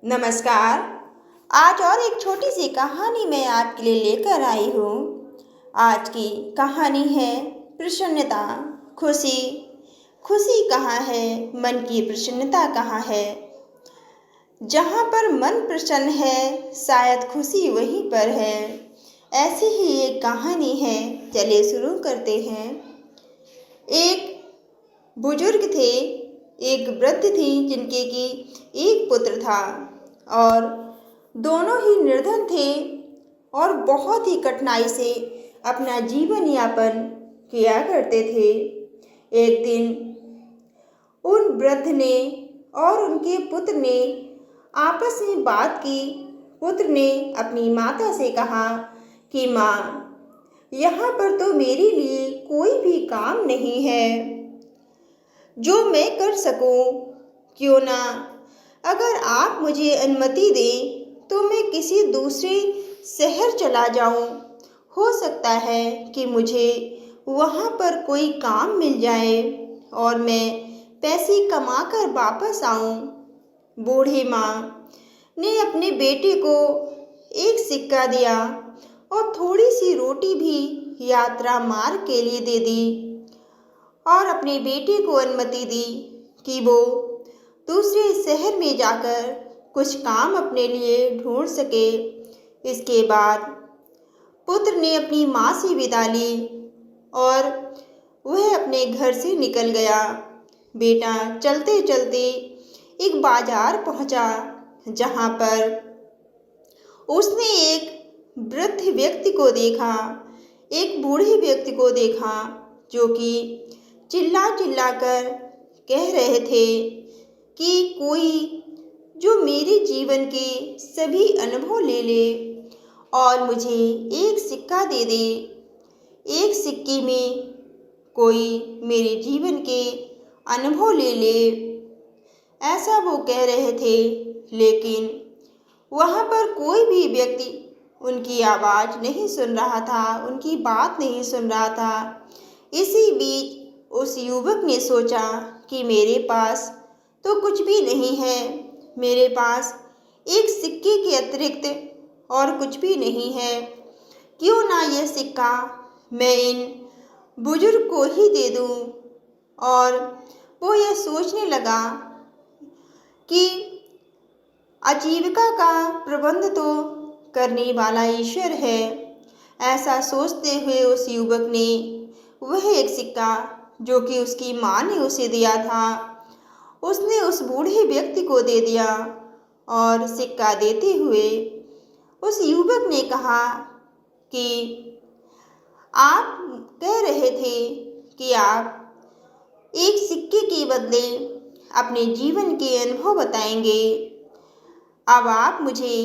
नमस्कार। आज और एक छोटी सी कहानी मैं आपके लिए लेकर आई हूँ। आज की कहानी है प्रसन्नता, खुशी। खुशी कहाँ है, मन की प्रसन्नता कहाँ है। जहाँ पर मन प्रसन्न है, शायद खुशी वहीं पर है। ऐसी ही एक कहानी है, चलिए शुरू करते हैं। एक बुजुर्ग थे, एक वृद्ध थी जिनके की एक पुत्र था और दोनों ही निर्धन थे और बहुत ही कठिनाई से अपना जीवन यापन किया करते थे। एक दिन उन वृद्ध ने और उनके पुत्र ने आपस में बात की। पुत्र ने अपनी माता से कहा कि माँ, यहाँ पर तो मेरे लिए कोई भी काम नहीं है जो मैं कर सकूं। क्यों ना अगर आप मुझे अनुमति दें तो मैं किसी दूसरे शहर चला जाऊं। हो सकता है कि मुझे वहां पर कोई काम मिल जाए और मैं पैसे कमाकर वापस आऊं। बूढ़ी माँ ने अपने बेटे को एक सिक्का दिया और थोड़ी सी रोटी भी यात्रा मार्ग के लिए दे दी और अपने बेटे को अनुमति दी कि वो दूसरे शहर में जाकर कुछ काम अपने लिए ढूंढ सके। इसके बाद पुत्र ने अपनी माँ से विदा ली और वह अपने घर से निकल गया। बेटा चलते चलते एक बाजार पहुंचा, जहां पर उसने एक वृद्ध व्यक्ति को देखा, एक बूढ़े व्यक्ति को देखा जो कि चिल्ला चिल्ला कर कह रहे थे कि कोई जो मेरे जीवन के सभी अनुभव ले ले और मुझे एक सिक्का दे दे। एक सिक्के में कोई मेरे जीवन के अनुभव ले ले, ऐसा वो कह रहे थे। लेकिन वहाँ पर कोई भी व्यक्ति उनकी आवाज़ नहीं सुन रहा था, उनकी बात नहीं सुन रहा था। इसी बीच उस युवक ने सोचा कि मेरे पास तो कुछ भी नहीं है, मेरे पास एक सिक्के के अतिरिक्त और कुछ भी नहीं है। क्यों ना यह सिक्का मैं इन बुजुर्ग को ही दे दूं। और वो यह सोचने लगा कि आजीविका का प्रबंध तो करने वाला ईश्वर है। ऐसा सोचते हुए उस युवक ने वह एक सिक्का जो कि उसकी माँ ने उसे दिया था, उसने उस बूढ़े व्यक्ति को दे दिया। और सिक्का देते हुए उस युवक ने कहा कि आप कह रहे थे कि आप एक सिक्के के बदले अपने जीवन के अनुभव बताएंगे। अब आप मुझे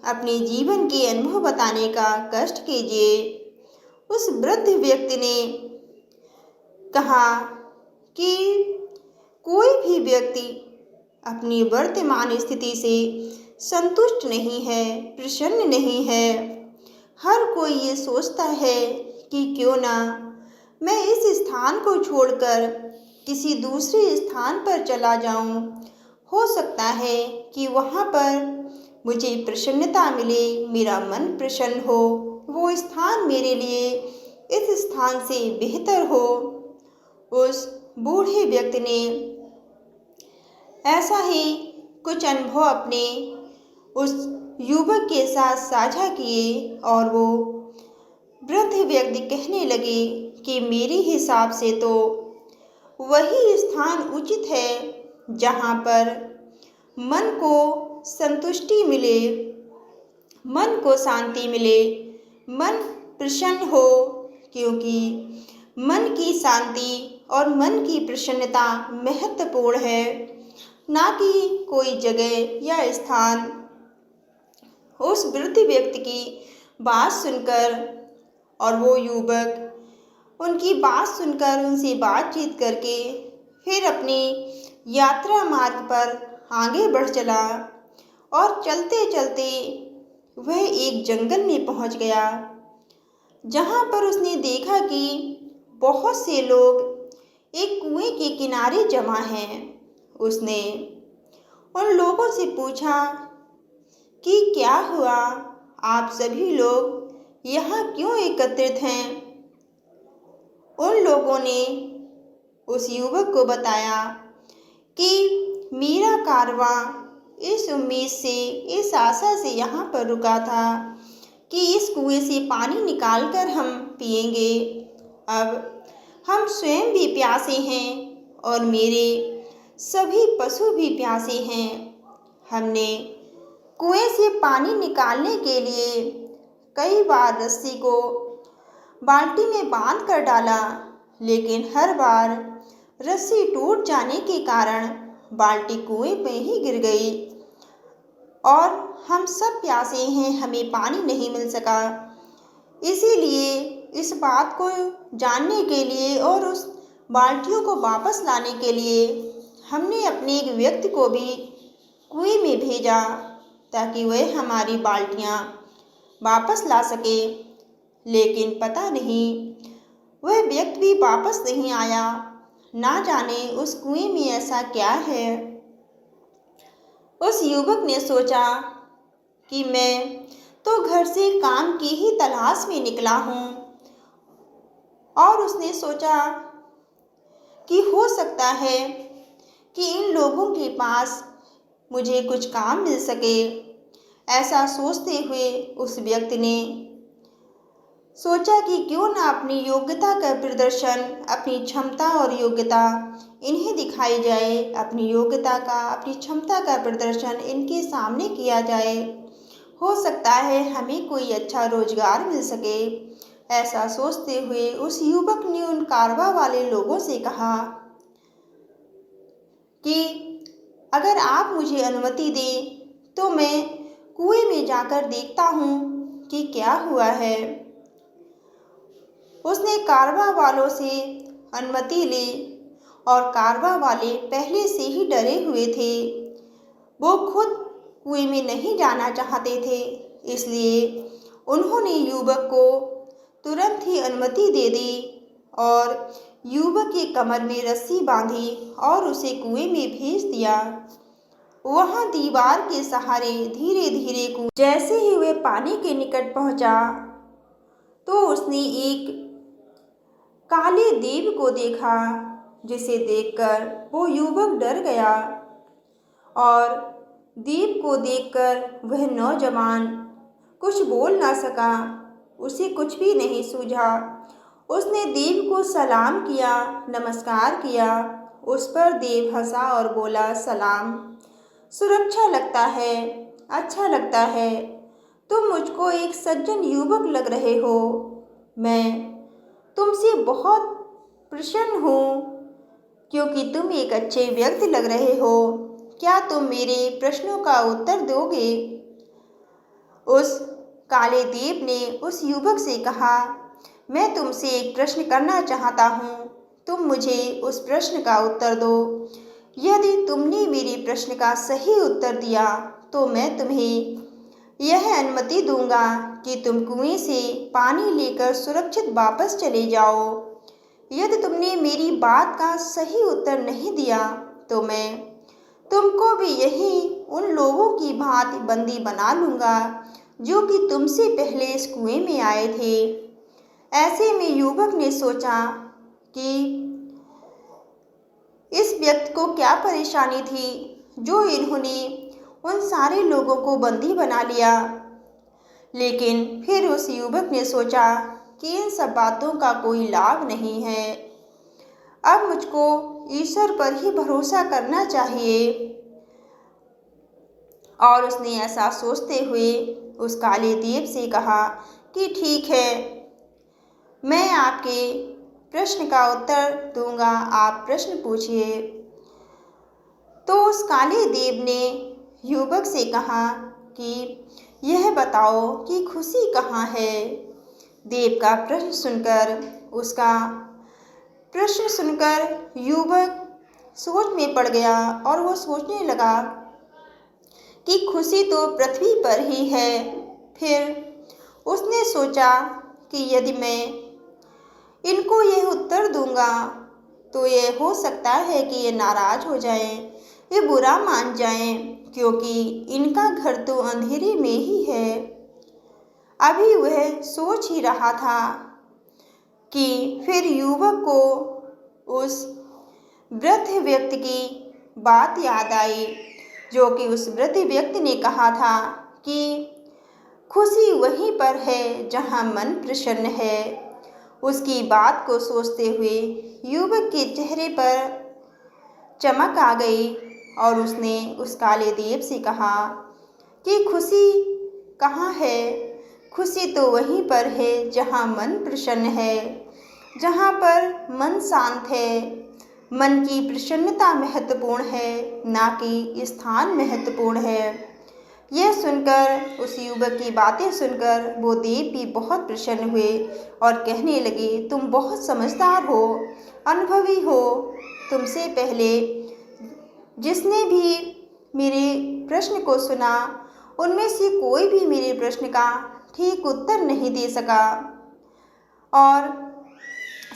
अपने जीवन के अनुभव बताने का कष्ट कीजिए। उस वृद्ध व्यक्ति ने कहा कि कोई भी व्यक्ति अपनी वर्तमान स्थिति से संतुष्ट नहीं है, प्रसन्न नहीं है। हर कोई ये सोचता है कि क्यों ना मैं इस स्थान को छोड़कर किसी दूसरे स्थान पर चला जाऊं। हो सकता है कि वहाँ पर मुझे प्रसन्नता मिले, मेरा मन प्रसन्न हो, वो स्थान मेरे लिए इस स्थान से बेहतर हो। उस बूढ़े व्यक्ति ने ऐसा ही कुछ अनुभव अपने उस युवक के साथ साझा किए और वो वृद्ध व्यक्ति कहने लगे कि मेरे हिसाब से तो वही स्थान उचित है जहाँ पर मन को संतुष्टि मिले, मन को शांति मिले, मन प्रसन्न हो। क्योंकि मन की शांति और मन की प्रसन्नता महत्वपूर्ण है, ना कि कोई जगह या स्थान। उस वृद्ध व्यक्ति की बात सुनकर और वो युवक उनकी बात सुनकर उनसे बातचीत करके फिर अपनी यात्रा मार्ग पर आगे बढ़ चला। और चलते चलते वह एक जंगल में पहुंच गया, जहां पर उसने देखा कि बहुत से लोग एक कुएं के किनारे जमा हैं। उसने उन लोगों से पूछा कि क्या हुआ, आप सभी लोग यहाँ क्यों एकत्रित हैं। उन लोगों ने उस युवक को बताया कि मेरा कारवां इस उम्मीद से, इस आशा से यहाँ पर रुका था कि इस कुएं से पानी निकालकर हम पिएंगे। अब हम स्वयं भी प्यासे हैं और मेरे सभी पशु भी प्यासे हैं। हमने कुएं से पानी निकालने के लिए कई बार रस्सी को बाल्टी में बांध कर डाला, लेकिन हर बार रस्सी टूट जाने के कारण बाल्टी कुएं में ही गिर गई और हम सब प्यासे हैं, हमें पानी नहीं मिल सका। इसीलिए इस बात को जानने के लिए और उस बाल्टियों को वापस लाने के लिए हमने अपने एक व्यक्ति को भी कुएं में भेजा ताकि वह हमारी बाल्टियाँ वापस ला सके। लेकिन पता नहीं वह व्यक्ति भी वापस नहीं आया। ना जाने उस कुएं में ऐसा क्या है। उस युवक ने सोचा कि मैं तो घर से काम की ही तलाश में निकला हूँ, और उसने सोचा कि हो सकता है कि इन लोगों के पास मुझे कुछ काम मिल सके। ऐसा सोचते हुए उस व्यक्ति ने सोचा कि क्यों ना अपनी योग्यता का प्रदर्शन, अपनी क्षमता और योग्यता इन्हें दिखाई जाए। अपनी योग्यता का, अपनी क्षमता का प्रदर्शन इनके सामने किया जाए। हो सकता है हमें कोई अच्छा रोजगार मिल सके। ऐसा सोचते हुए उस युवक ने उन कारवा वाले लोगों से कहा कि अगर आप मुझे अनुमति दें तो मैं कुएं में जाकर देखता हूँ कि क्या हुआ है। उसने कारवा वालों से अनुमति ली और कारवा वाले पहले से ही डरे हुए थे। वो खुद कुएं में नहीं जाना चाहते थे, इसलिए उन्होंने युवक को तुरंत ही अनुमति दे दी और युवक की कमर में रस्सी बांधी और उसे कुएं में भेज दिया। वहां दीवार के सहारे धीरे धीरे जैसे ही वे पानी के निकट पहुंचा तो उसने एक काले देव को देखा, जिसे देखकर वो युवक डर गया और देव को देखकर वह नौजवान कुछ बोल ना सका। उसे कुछ भी नहीं सूझा। उसने देव को सलाम किया, नमस्कार किया। उस पर देव हंसा और बोला, सलाम, सुरक्षा लगता है, अच्छा लगता है। तुम मुझको एक सज्जन युवक लग रहे हो। मैं तुमसे बहुत प्रसन्न हूँ क्योंकि तुम एक अच्छे व्यक्ति लग रहे हो। क्या तुम मेरे प्रश्नों का उत्तर दोगे? उस काले देव ने उस युवक से कहा, मैं तुमसे एक प्रश्न करना चाहता हूँ, तुम मुझे उस प्रश्न का उत्तर दो। यदि तुमने मेरे प्रश्न का सही उत्तर दिया तो मैं तुम्हें यह अनुमति दूंगा कि तुम कुएं से पानी लेकर सुरक्षित वापस चले जाओ। यदि तुमने मेरी बात का सही उत्तर नहीं दिया तो मैं तुमको भी यही उन लोगों की भांति बंदी बना लूँगा जो कि तुमसे पहले इस कुएं में आए थे। ऐसे में युवक ने सोचा कि इस व्यक्ति को क्या परेशानी थी जो इन्होंने उन सारे लोगों को बंदी बना लिया। लेकिन फिर उस युवक ने सोचा कि इन सब बातों का कोई लाभ नहीं है। अब मुझको ईश्वर पर ही भरोसा करना चाहिए। और उसने ऐसा सोचते हुए उस काले देव से कहा कि ठीक है, मैं आपके प्रश्न का उत्तर दूंगा, आप प्रश्न पूछिए। तो उस काले देव ने युवक से कहा कि यह बताओ कि खुशी कहाँ है। देव का प्रश्न सुनकर युवक सोच में पड़ गया और वो सोचने लगा कि खुशी तो पृथ्वी पर ही है। फिर उसने सोचा कि यदि मैं इनको यह उत्तर दूंगा तो ये हो सकता है कि ये नाराज हो जाएं, ये बुरा मान जाएं। क्योंकि इनका घर तो अंधेरे में ही है। अभी वह सोच ही रहा था कि फिर युवक को उस वृद्ध व्यक्ति की बात याद आई, जो कि उस वृद्ध व्यक्ति ने कहा था कि खुशी वहीं पर है जहां मन प्रसन्न है। उसकी बात को सोचते हुए युवक के चेहरे पर चमक आ गई और उसने उस काले देव से कहा कि खुशी कहाँ है? खुशी तो वहीं पर है जहाँ मन प्रसन्न है, जहाँ पर मन शांत है। मन की प्रसन्नता महत्वपूर्ण है, ना कि स्थान महत्वपूर्ण है। यह सुनकर, उस युवक की बातें सुनकर वो देव भी बहुत प्रसन्न हुए और कहने लगे, तुम बहुत समझदार हो, अनुभवी हो। तुमसे पहले जिसने भी मेरे प्रश्न को सुना, उनमें से कोई भी मेरे प्रश्न का ठीक उत्तर नहीं दे सका। और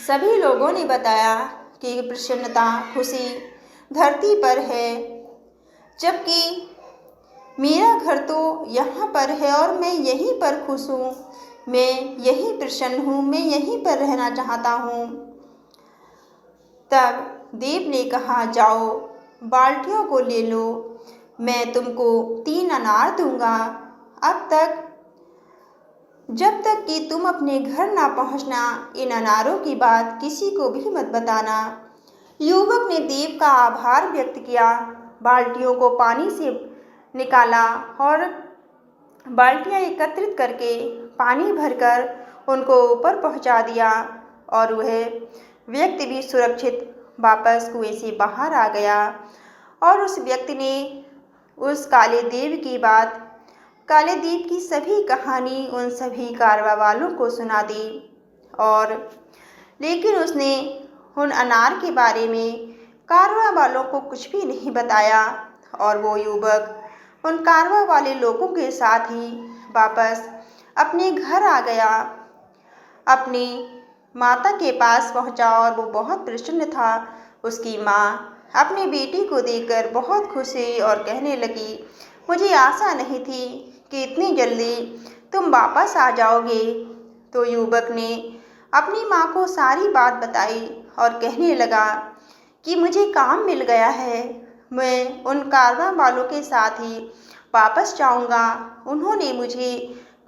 सभी लोगों ने बताया कि प्रसन्नता, खुशी धरती पर है, जबकि मेरा घर तो यहाँ पर है और मैं यहीं पर खुश हूँ, मैं यहीं प्रसन्न हूँ, मैं यहीं पर रहना चाहता हूँ। तब देव ने कहा, जाओ बाल्टियों को ले लो, मैं तुमको 3 अनार दूंगा। अब तक, जब तक कि तुम अपने घर ना पहुंचना, इन अनारों की बात किसी को भी मत बताना। युवक ने देव का आभार व्यक्त किया, बाल्टियों को पानी से निकाला और बाल्टियां एकत्रित करके पानी भरकर उनको ऊपर पहुंचा दिया और वह व्यक्ति भी सुरक्षित वापस कुएं से बाहर आ गया। और उस व्यक्ति ने उस काले देव की बात, काले देव की सभी कहानी उन सभी कारवा वालों को सुना दी। और लेकिन उसने उन अनार के बारे में कारवा वालों को कुछ भी नहीं बताया और वो युवक उन कारवा वाले लोगों के साथ ही वापस अपने घर आ गया, अपनी माता के पास पहुंचा और वो बहुत प्रसन्न था। उसकी माँ अपनी बेटी को देखकर बहुत खुश हुई और कहने लगी, मुझे आशा नहीं थी कि इतनी जल्दी तुम वापस आ जाओगे। तो युवक ने अपनी माँ को सारी बात बताई और कहने लगा कि मुझे काम मिल गया है, मैं उन कारवां वालों के साथ ही वापस जाऊंगा, उन्होंने मुझे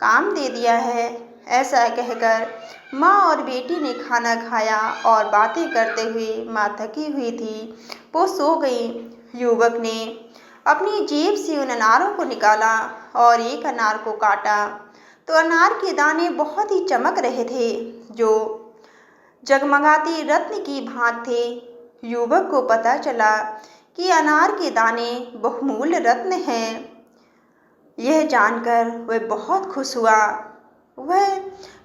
काम दे दिया है। ऐसा कहकर माँ और बेटी ने खाना खाया और बातें करते हुए, माँ थकी हुई थी, वो सो गई। युवक ने अपनी जेब से उन अनारों को निकाला और एक अनार को काटा तो अनार के दाने बहुत ही चमक रहे थे, जो जगमगाते रत्न की भांति थे। युवक को पता चला कि अनार के दाने बहुमूल्य रत्न हैं। यह जानकर वह बहुत खुश हुआ। वह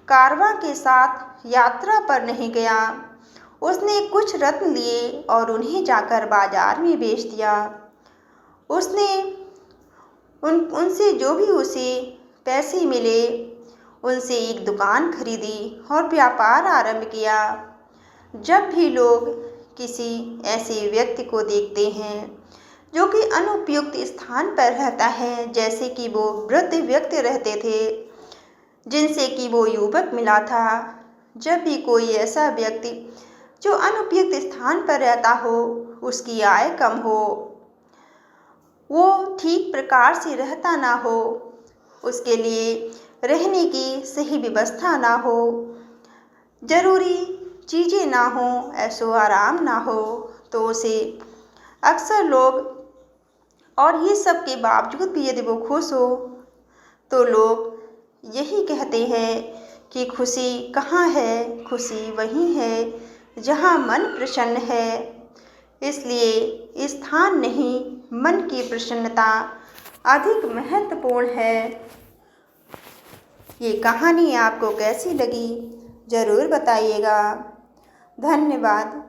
कारवां के साथ यात्रा पर नहीं गया, उसने कुछ रत्न लिए और उन्हें जाकर बाजार में बेच दिया। उसने उनसे जो भी उसे पैसे मिले, उनसे एक दुकान खरीदी और व्यापार आरंभ किया। जब भी लोग किसी ऐसे व्यक्ति को देखते हैं जो कि अनुपयुक्त स्थान पर रहता है, जैसे कि वो वृद्ध व्यक्ति रहते थे जिनसे कि वो युवक मिला था, जब भी कोई ऐसा व्यक्ति जो अनुपयुक्त स्थान पर रहता हो, उसकी आय कम हो, वो ठीक प्रकार से रहता ना हो, उसके लिए रहने की सही व्यवस्था ना हो, जरूरी चीज़ें ना हो, ऐशो आराम ना हो, तो उसे अक्सर लोग, और ये सब के बावजूद भी यदि वो खुश हो तो लोग यही कहते हैं कि खुशी कहाँ है? खुशी वहीं है जहाँ मन प्रसन्न है। इसलिए स्थान नहीं, मन की प्रसन्नता अधिक महत्वपूर्ण है। ये कहानी आपको कैसी लगी ज़रूर बताइएगा। धन्यवाद।